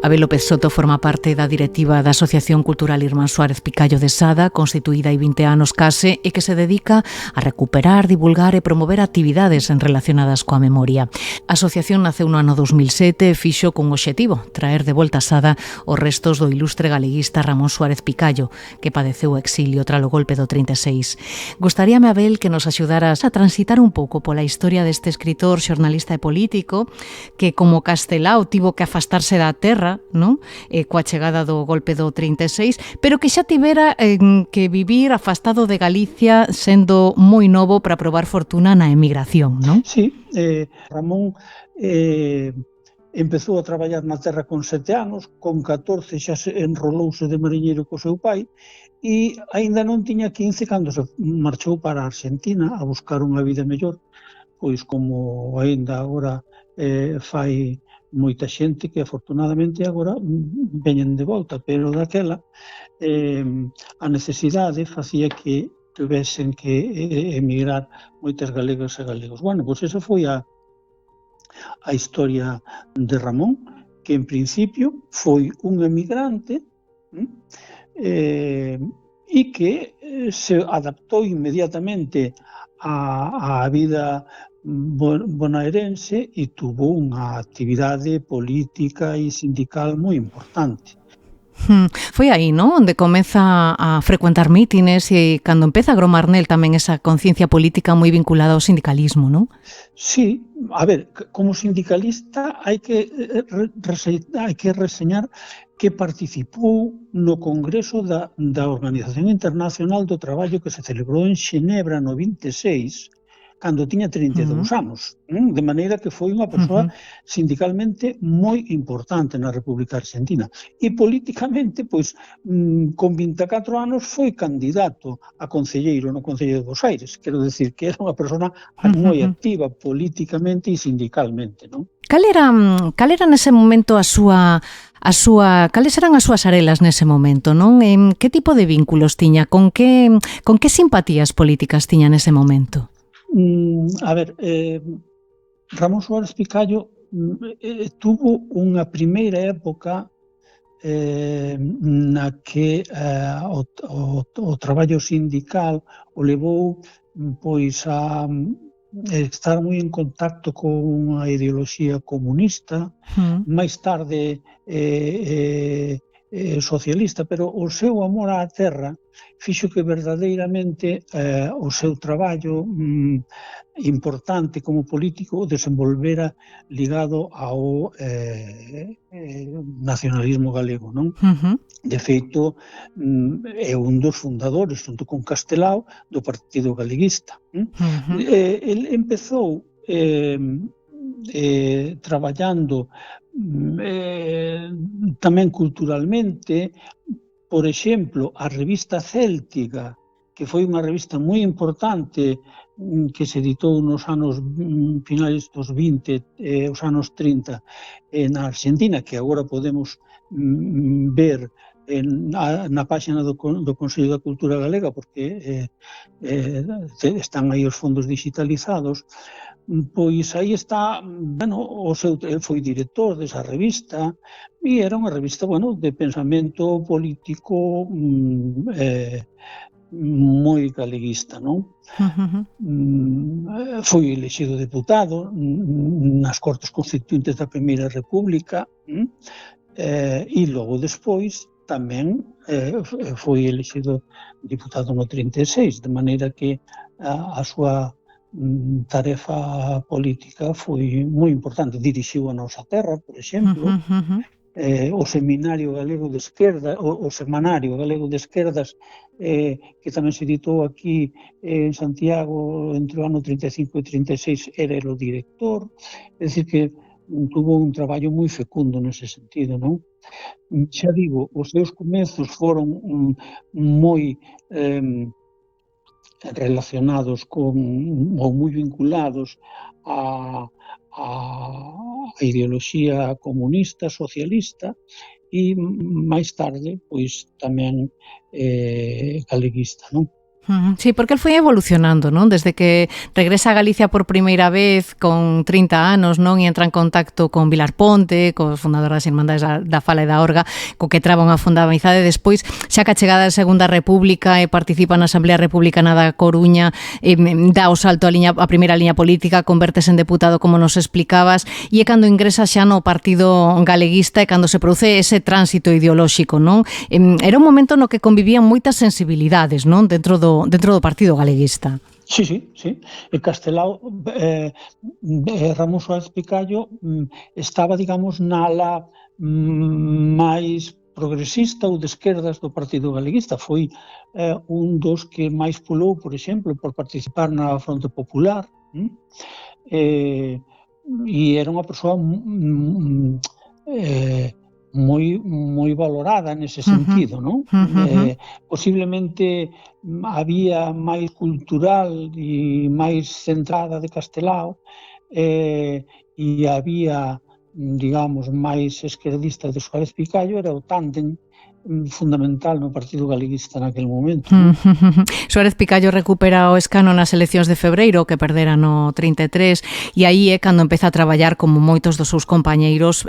Abel López Soto forma parte da directiva da Asociación Cultural Irmán Suárez Picallo de Sada, constituída hai 20 anos case, e que se dedica a recuperar, divulgar e promover actividades relacionadas coa memoria. A asociación naceu no ano 2007 e fixo cun obxectivo, traer de volta a Sada os restos do ilustre galeguista Ramón Suárez Picallo, que padeceu o exilio tralo golpe do 36. Gostaríame, Abel, que nos axudaras a transitar un pouco pola historia deste escritor, xornalista e político que, como Castelao, tivo que afastarse da terra, non? Coa chegada do golpe do 36, pero que xa tivera que vivir afastado de Galicia sendo moi novo para probar fortuna na emigración, non? Sí, Ramón empezou a traballar na terra con 7 anos, con 14 xa se enrolouse de mariñeiro co seu pai e aínda non tiña 15 cando se marchou para a Argentina a buscar unha vida mellor, pois como aínda agora fai moita xente que afortunadamente agora veñen de volta, pero daquela a necesidade facía que tuvesen que emigrar moitas galegas e galegos. Bueno, pois esa foi a historia de Ramón, que en principio foi un emigrante e que se adaptou inmediatamente á vida bonaerense e tuvo unha actividade política e sindical moi importante. Foi aí, non? Onde comeza a frecuentar mítines e cando empeza a gromar nel tamén esa conciencia política moi vinculada ao sindicalismo, non? Sí, a ver, como sindicalista hai que reseñar que participou no Congreso da Organización Internacional do Traballo que se celebrou en Xenebra no 26, cando tiña 32 anos, de maneira que foi unha persoa sindicalmente moi importante na República Argentina. E políticamente, pois, con 24 anos foi candidato a concelleiro no Concello de Bos Aires. Quero decir que era unha persona moi activa políticamente e sindicalmente, non? Cal era nese momento cales eran as súas arelas nese momento, non? Que tipo de vínculos tiña? Con que simpatías políticas tiña nese momento? A ver, Ramón Suárez Picallo tuvo unha primeira época na que o traballo sindical o levou pois a estar moi en contacto con a ideoloxía comunista, máis tarde socialista, pero o seu amor á terra fixo que verdadeiramente o seu traballo importante como político desenvolvera ligado ao nacionalismo galego, non? De feito, é un dos fundadores, junto con Castelao, do Partido Galeguista. El empezou traballando tamén culturalmente, por exemplo, a revista Céltica, que foi unha revista moi importante que se editou nos anos finais dos 20 e os anos 30 na Argentina, que agora podemos ver na páxina do Consello da Cultura Galega, porque están aí os fondos digitalizados. Pois aí está, el foi director desa revista e era unha revista, de pensamento político moi galeguista, non? Foi elexido deputado nas Cortes Constituintes da Primeira República e logo despois tamén foi elexido diputado no 36, de maneira que a súa tarefa política foi moi importante. Dirixiu a Nosa Terra, por exemplo, o Seminario Galego de Esquerda, o Semanario Galego de Esquerdas, que tamén se editou aquí en Santiago entre o ano 35 e 36, era o director. É dicir que tuvo un traballo moi fecundo nese sentido, non? Xa digo, os seus comezos foron moi relacionados ou moi vinculados a ideoloxía comunista, socialista e máis tarde, pois tamén galeguista, non? Sí, porque el foi evolucionando, non? Desde que regresa a Galicia por primeira vez con 30 anos, non? E entra en contacto con Vilar Ponte, co fundador das Irmandades da Fala e da Orga, co que traba unha fonda amizade. Despois, xa que a chegada da Segunda República e participa na Asamblea Republicana da Coruña, dá o salto a primeira liña política, convertese en deputado, como nos explicabas, e é cando ingresa xa no Partido Galeguista e cando se produce ese tránsito ideolóxico, non? Era un momento no que convivían moitas sensibilidades, non? Dentro do Partido Galeguista. Sí. E Castelao, Ramón Suárez Picallo estaba, digamos, na ala máis progresista ou de esquerdas do Partido Galeguista. Foi un dos que máis pulou, por exemplo, por participar na Fronte Popular, e era unha persoa moi valorada nese sentido, non? Posiblemente había máis cultural e máis centrada de Castelao, e había, digamos, máis esquerdista de Suárez Picallo, era o tándem fundamental no Partido Galeguista naquele momento. Suárez Picallo recupera o escano nas eleccións de febreiro, que perdera no 33, e aí é cando empeza a traballar como moitos dos seus compañeiros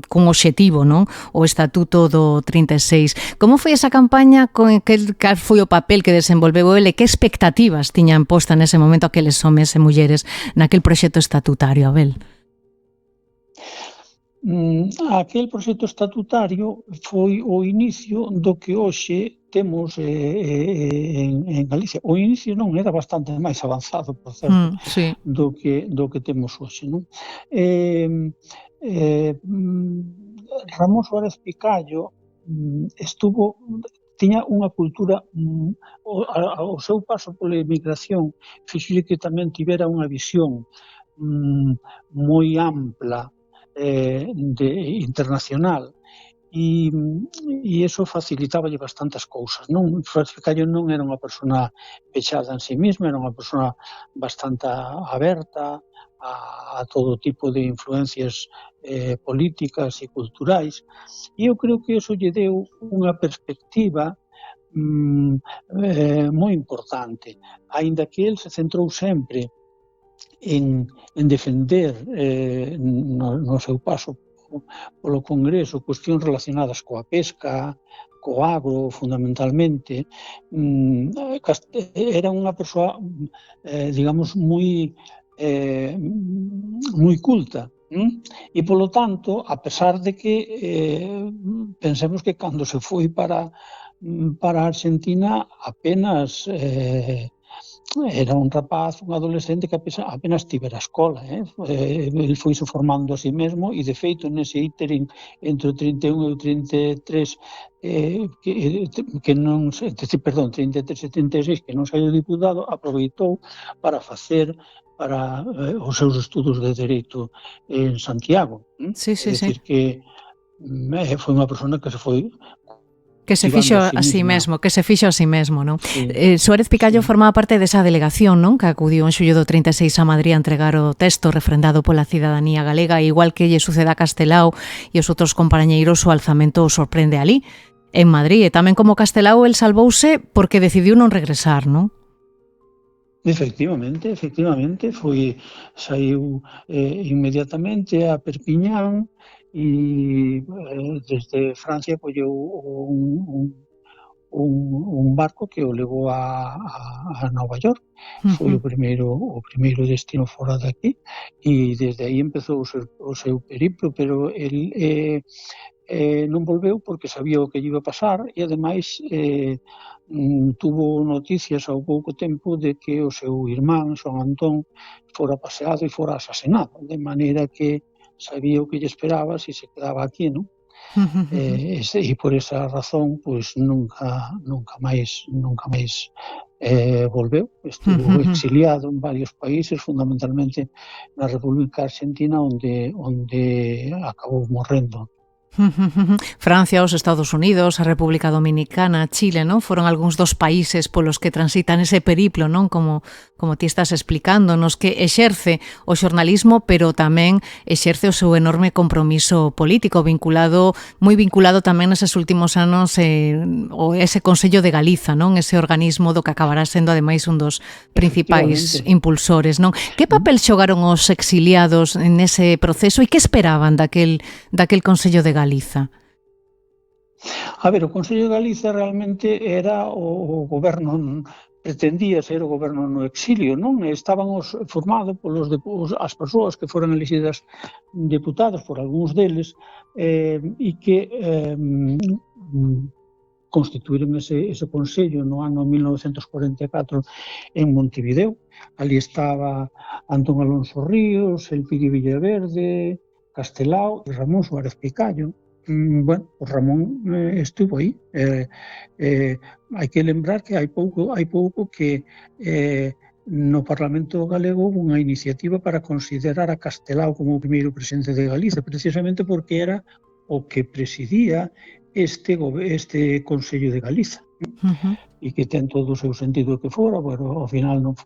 cun obxectivo, non? O Estatuto do 36. Como foi esa campaña? Cal foi o papel que desenvolveu ele? Que expectativas tiñan posta nese momento aqueles homes e mulleres naquel proxecto estatutario, Abel? Aquel proxecto estatutario foi o inicio do que hoxe temos en Galicia. O inicio non era bastante máis avanzado, por certo, sí. do que temos hoxe, non? Ramón Suárez Picallo tiña unha cultura, o seu paso pola emigración fixo que tamén tivera unha visión moi ampla internacional, e iso facilitáballe bastantes cousas, non? Suárez Picallo non era unha persona pechada en si mesma, era unha persona bastante aberta a todo tipo de influencias políticas e culturais, e eu creo que iso lle deu unha perspectiva moi importante, aínda que el se centrou sempre en defender no seu paso polo Congreso cuestións relacionadas coa pesca, co agro, fundamentalmente. Era unha persoa, digamos, moi culta, e, polo tanto, a pesar de que pensemos que cando se foi para a Argentina apenas era un rapaz, un adolescente que apenas tivera escola. El foise formando a si mesmo e, de feito, nese ínterin entre o 31 e o 33 que non, 33 e 36, que non saiu diputado, aproveitou para facer os seus estudos de Dereito en Santiago. Sí. É dicir, que foi unha persona que se foi que se fixo a si mesmo, non? Sí. Suárez Picallo formaba parte desa delegación, non? Que acudiu en xullo do 36 a Madrid a entregar o texto refrendado pola cidadanía galega, igual que lle sucede a Castelao e os outros compañeiros, o alzamento o sorprende ali, en Madrid. E tamén como Castelao, el salvouse porque decidiu non regresar, non? Efectivamente, saiu inmediatamente a Perpiñán e desde Francia colleu un barco que o levou a Nova York. Foi o primeiro destino fora de aquí, e desde aí empezou o seu periplo, pero el non volveu porque sabía o que lle iba a pasar, e ademais tuvo noticias ao pouco tempo de que o seu irmán, Xoán Antón, fora paseado e fora asasinado, de maneira que sabía o que lle esperaba se se quedaba aquí, non? E por esa razón, pois nunca máis volveu. Estuvo exiliado en varios países, fundamentalmente na República Argentina, onde acabou morrendo. Francia, os Estados Unidos, a República Dominicana, Chile, non? Foron algúns dos países polos que transitan ese periplo, non? Como ti estás explicando, nos que exerce o xornalismo, pero tamén exerce o seu enorme compromiso político, moi vinculado tamén neses últimos anos ese Consello de Galiza, non? Ese organismo do que acabará sendo ademais un dos principais impulsores, non? Que papel xogaron os exiliados nese proceso e que esperaban daquel Consello de Galiza? A ver, o Consello de Galiza realmente era o goberno, pretendía ser o goberno no exilio, non? Estaban formados as persoas que foran elegidas deputados por algúns deles e que constituíron ese Consello no ano 1944 en Montevideo. Ali estaba Antón Alonso Ríos, Elpidio Villaverde, Castelao e Ramón Suárez Picallo. Bueno, o Ramón estuvo aí. Hai que lembrar que hai pouco que no Parlamento Galego houve unha iniciativa para considerar a Castelao como o primeiro presidente de Galiza, precisamente porque era o que presidía este Consello de Galiza. E que ten todo o seu sentido que fora, pero ao final non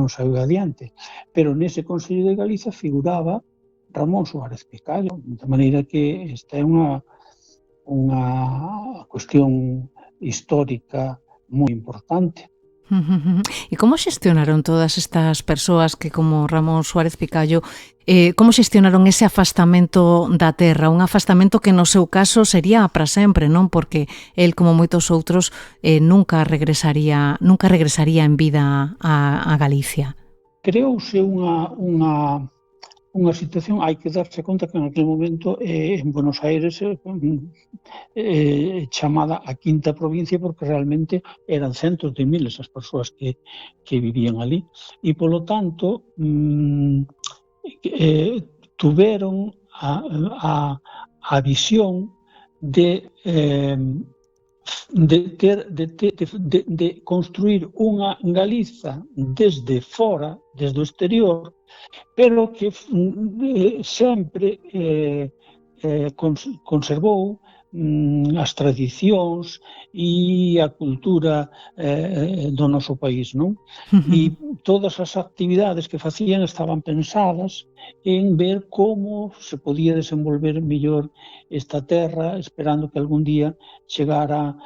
saiu adiante. Pero nese Consello de Galiza figuraba Ramón Suárez Picallo, de maneira que esta é unha cuestión histórica moi importante. E como xestionaron todas estas persoas que, como Ramón Suárez Picallo, como xestionaron ese afastamento da terra? Un afastamento que no seu caso sería para sempre, non? Porque el, como moitos outros, nunca regresaría en vida a Galicia. Creouse unha situación, hai que darse conta que en aquel momento en Buenos Aires chamada a quinta provincia porque realmente eran centos de miles as persoas que vivían ali e polo tanto tuveron a visión de construir unha Galiza desde fora, desde o exterior, pero que sempre conservou as tradicións e a cultura do noso país, non? E todas as actividades que facían estaban pensadas en ver como se podía desenvolver mellor esta terra, esperando que algún día chegara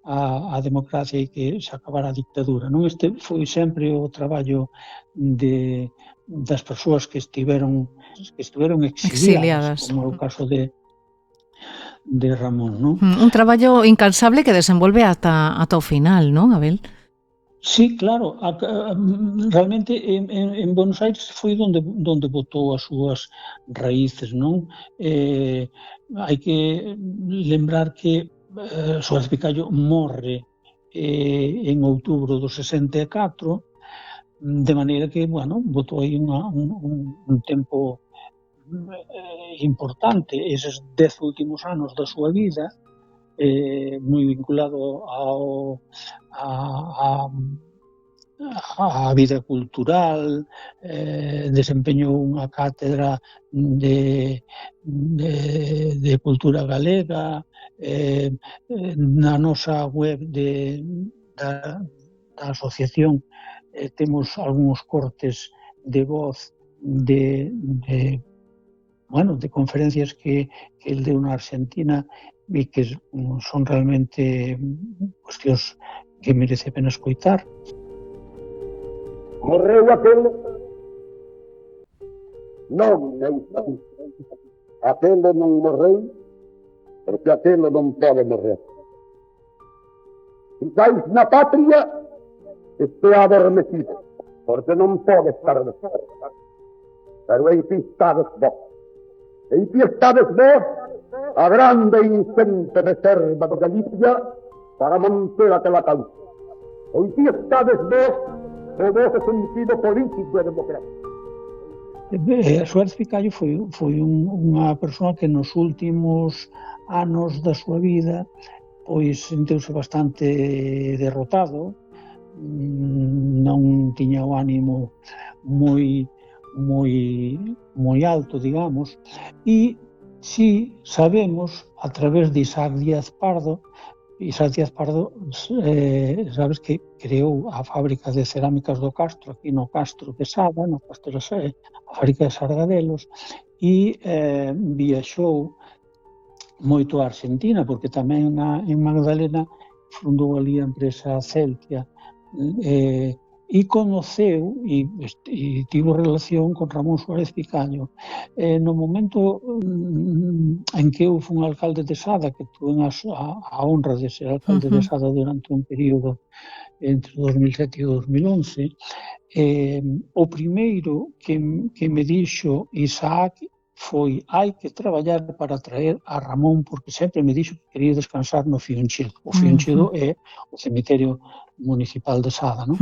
a democracia e que se acabara a dictadura, non? Este foi sempre o traballo das persoas que estiveron exiliadas, como é o caso de Ramón, non? Un traballo incansable que desenvolve ata o final, non, Abel? Sí, claro. Realmente en Buenos Aires foi onde botou as súas raíces, non? Hai que lembrar que Suárez Picallo morre en outubro do 64, de maneira que, bueno, botou aí un tempo importante, eses 10 últimos anos da súa vida, moi vinculado á vida cultural, desempeñou unha cátedra de cultura galega, na nosa web da asociación temos algúns cortes de voz de conferencias que el deu na Argentina e que son realmente cuestións que merece a pena escoitar. Morreu aquel non aquel non morreu porque aquel non pode morrer. Quizás na patria este adormecido porque non pode estar desperto, pero en que estades vos. En que estades vos a grande e ingente reserva de Galicia para manter aquela causa. En que estades vos o vosso sentido político e democrático. Suárez Picallo foi unha persoa que nos últimos anos da súa vida pois senteuse bastante derrotado, non tiña o ánimo moi alto, digamos, e Si sabemos, a través de Isaac Díaz Pardo, sabes que creou a fábrica de cerámicas do Castro, aquí no Castro de Sada, no Castro de Sada, a fábrica de Sargadelos, e viaxou moito a Argentina, porque tamén en Magdalena fundou ali a empresa Celtia, e conoceu e tivo relación con Ramón Suárez Picaño. No momento en que eu fui alcalde de Sada, que tuve a honra de ser alcalde de Sada durante un período entre 2007 e 2011, o primeiro que me dixo Isaac foi: hai que traballar para traer a Ramón, porque sempre me dixo que quería descansar no Fiunchido. O Fiunchido é o cemiterio municipal de Sada, non?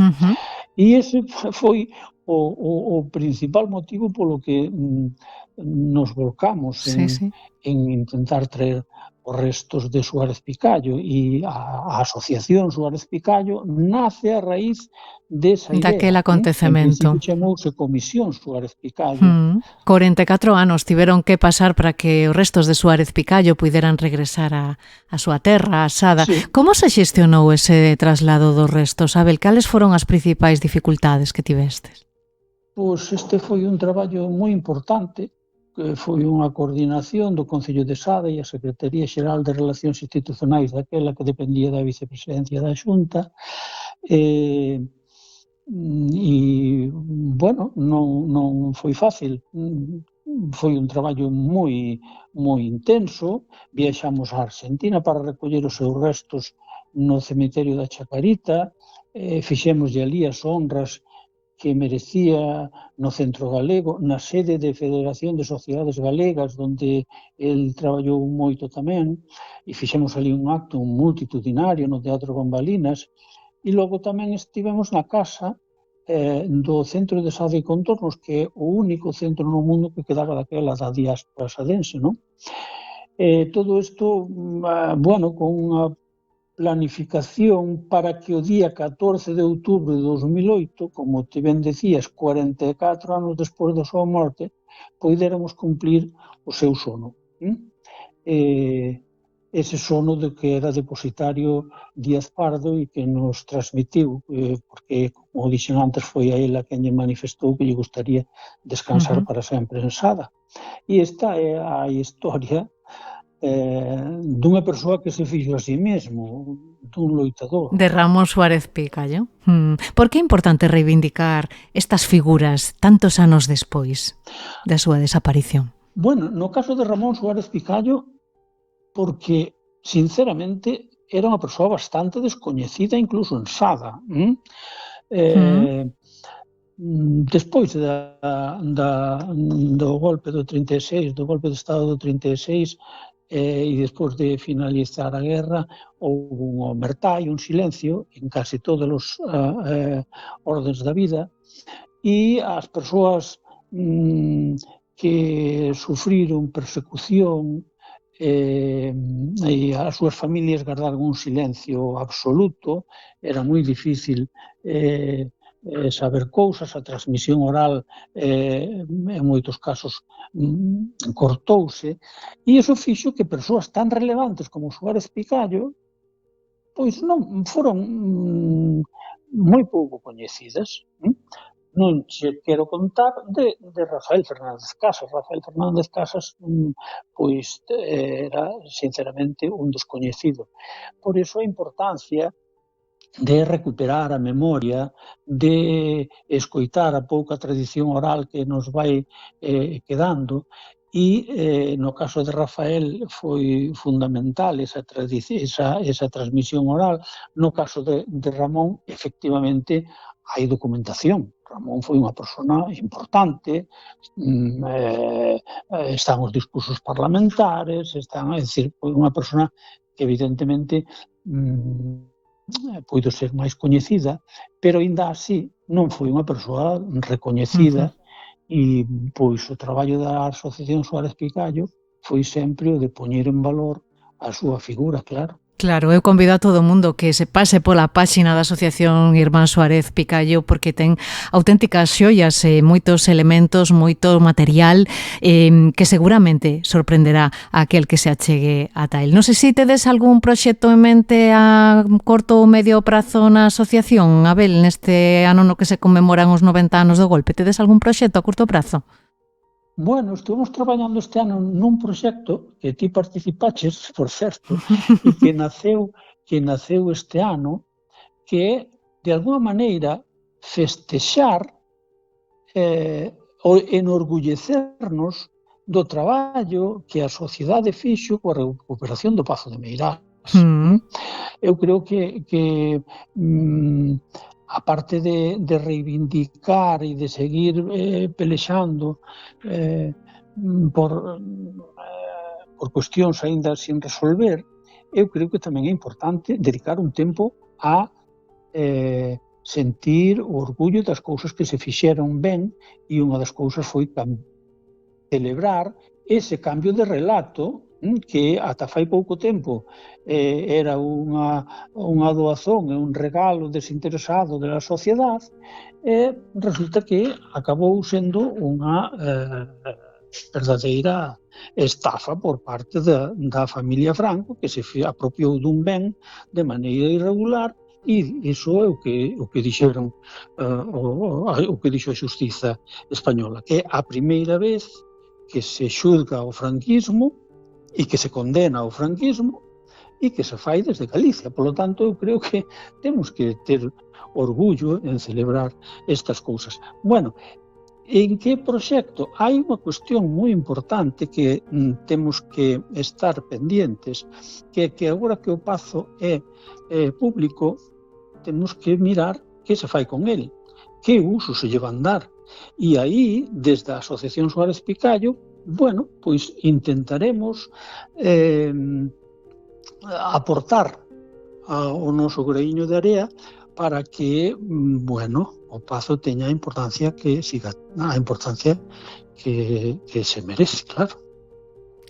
E ese foi o principal motivo polo que nos volcamos en intentar traer os restos de Suárez Picallo, e a Asociación Suárez Picallo nace a raíz desa idea. Daquel acontecemento. En principio chamouse Comisión Suárez Picallo. 44 anos tiveron que pasar para que os restos de Suárez Picallo puideran regresar a súa terra, a Sada. Sí. Como se xestionou ese traslado dos restos, Abel? Cales foron as principais dificultades que tivestes? Pois este foi un traballo moi importante, que foi unha coordinación do Concello de Sada e a Secretaría Xeral de Relacións Institucionais daquela que dependía da Vicepresidencia da Xunta, e, bueno, non foi fácil. Foi un traballo moi intenso. Viaxamos a Argentina para recoller os seus restos no cemiterio da Chacarita, fixémoslle ali as honras que merecía no Centro Galego, na sede de Federación de Sociedades Galegas, onde el traballou moito tamén, e fixemos ali un acto multitudinario no Teatro Bambalinas, e logo tamén estivemos na casa do Centro de Sada e Contornos, que é o único centro no mundo que quedaba daquela da diáspora sadense, non? Todo isto, bueno, con unha planificación para que o día 14 de outubro de 2008, como te ben decías, 44 anos despois da súa morte, poidéramos cumplir o seu sono. Ese sono de que era depositario Díaz Pardo e que nos transmitiu, porque, como dixen antes, foi a ela quen lle manifestou que lle gustaría descansar para sempre en Sada. E esta é a historia dunha persoa que se fixo a si mesmo, dun loitador. De Ramón Suárez Picallo. Por que é importante reivindicar estas figuras tantos anos despois da súa desaparición? Bueno, no caso de Ramón Suárez Picallo, porque, sinceramente, era unha persoa bastante descoñecida incluso en Sada. Despois do golpe do 36, do golpe de Estado do 36, e despois de finalizar a guerra, houve un omertá e un silencio en case todos os ordes da vida, e as persoas que sufriron persecución e as súas familias guardaron un silencio absoluto. Era moi difícil saber cousas, a transmisión oral en moitos casos cortouse, e iso fixo que persoas tan relevantes como Suárez Picallo pois non foron moi pouco coñecidas. Non che quero contar de Rafael Fernández Casas. Rafael Fernández Casas pois era sinceramente un descoñecido. Por iso a importancia de recuperar a memoria, de escoitar a pouca tradición oral que nos vai quedando, e no caso de Rafael foi fundamental esa transmisión oral. No caso de Ramón, efectivamente, hai documentación. Ramón foi unha persona importante, están os discursos parlamentares, é dicir, foi unha persona que evidentemente puido ser máis coñecida, pero aínda así non foi unha persoa recoñecida, e pois o traballo da Asociación Suárez Picallo foi sempre o de poñer en valor a súa figura, claro. Claro, eu convido a todo o mundo que se pase pola páxina da Asociación Irmán Suárez Picallo porque ten auténticas xoias e moitos elementos, moito material que seguramente sorprenderá a aquel que se achegue ata el. Non sei se tedes algún proxecto en mente a corto ou medio prazo na asociación, Abel, neste ano no que se conmemoran os 90 anos do golpe. Tedes algún proxecto a curto prazo? Bueno, estuvemos traballando este ano nun proxecto que ti participaches, por certo, e que naceu este ano, que é, de alguma maneira, festexar ou enorgullecernos do traballo que a sociedade fixo coa recuperación do Pazo de Meirás. Eu creo que a parte de reivindicar e de seguir pelexando por cuestións aínda sin resolver, eu creo que tamén é importante dedicar un tempo a sentir o orgullo das cousas que se fixeron ben, e unha das cousas foi celebrar ese cambio de relato que ata fai pouco tempo era unha doazón e un regalo desinteresado da sociedade, e resulta que acabou sendo unha verdadeira estafa por parte da familia Franco, que se apropiou dun ben de maneira irregular, e iso é o que dixeron o que dixo a xustiza española, que é a primeira vez que se xulga o franquismo e que se condena o franquismo e que se fai desde Galicia. Por lo tanto, eu creo que temos que ter orgullo en celebrar estas cousas. Bueno, en que proxecto? Hai unha cuestión moi importante que temos que estar pendientes, que agora que o Pazo é público, temos que mirar que se fai con ele, que uso se lle van dar. E aí, desde a Asociación Suárez Picallo, bueno, pois intentaremos aportar o noso graíño de area para que, bueno, o Pazo teña a importancia que siga, a importancia que se merece, claro.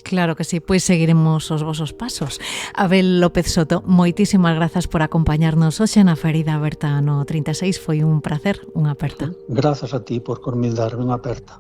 Claro que sí, pois seguiremos os vosos pasos. Abel López Soto, moitísimas grazas por acompañarnos hoxe na Ferida Aberta no 36, foi un placer, unha aperta. Grazas a ti por convidarme, unha aperta.